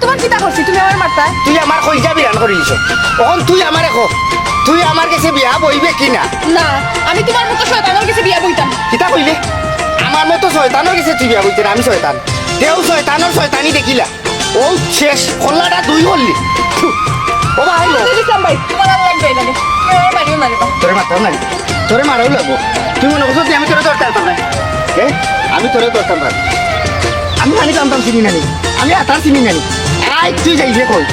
তোমার চিন্তা করছি তুমি আমার মারতা তুই আমার কইজা বিরান করে দিছ তখন তুই আমারে কো তুই আমার কাছে বিয়া বইবে কিনা না আমি তোমার মতো শয়তানের কাছে বিয়া বইতাম কিতা কইলে আমার মতো শয়তানের কাছে তুই বিয়া বইতে না আমি শয়তান দেও শয়তানের শয়তানি দেখিলা ও শেষ খোল্লাটা দুই হল্লি ও ভাই লো ইসলাম ভাই তোমার আর লাগবে না তুমি আমার মারিও না রে বাবা। তোরে মারতাম না তোরে মারাও লাগবো তুই মনে করছো আমি তোরে দরকার পারতাম না আমি তোরে দরকার পার আমি জানি জানতাম চিনি নানি আমি আতার চিনি নানি আই তুই যাইবে কই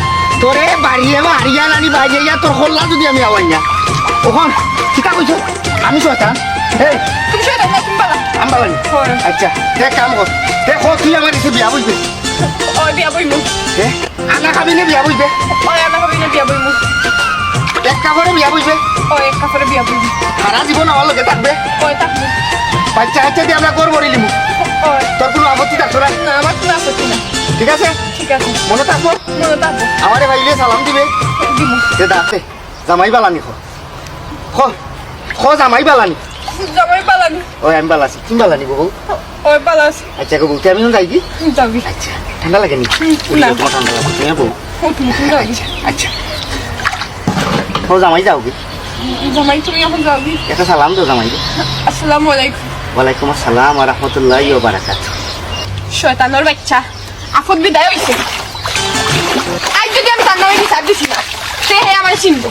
তোরে বাড়িয়ে হারিয়া নানি বাজিয়া তোর খোল্লা যদি আমি আওয়াই না ওখান কিতা কইছো আমি শয়তান এই তুমি শয়তান না তুমি বালা আমবালানি হয়। আচ্ছা দেখ কাম কর দেখো তুই আমার কাছে বিয়া বুঝবে ওই বিয়া বইমু আনা খাবি না বিয়া বুঝবে ওই আমার হবে না বিয়া বইমু এক কাপড়ে বিয়া বুঝবে ওই এক কাপড়ে বিয়া বইমু সারা জীবন আমার লগে থাকবে ওই থাকবো বাচ্চা বাচ্চা দিয়ে আমরা গড় বড়ি লিমু ওই তোর কোনো আপত্তি থাকতো না না আমার কোনো আপত্তি না ঠিক আছে ঠিক আছে মনে থাকবো মনে থাকবো আমারে ভাইলে সালাম দিবে দিমু যে দাঁতে জামাই বালানি খো জামাই বালানি জামাই পালানি ওই আমি বালাছি তুমি বালানি বহু ওই পালাস আচ্ছা গো বলতে আমি যাই কি যাবি আচ্ছা ঠান্ডা লাগে নি না। তোমার ঠান্ডা লাগে তুমি বউ ও তুমি যাবি আচ্ছা খো জামাই যাও কি জামাই তুমি এখন যাবি একটা সালাম দাও জামাই আসসালামু আলাইকুম ওয়ালাইকুম আসসালাম ওয়া রাহমাতুল্লাহি ওয়া বারাকাতুহু শয়তানের বাচ্চা আফত বিদায় হইছে আজ যদি আমি তার নামে বিচার দিছি না সে হে আমার চিনবো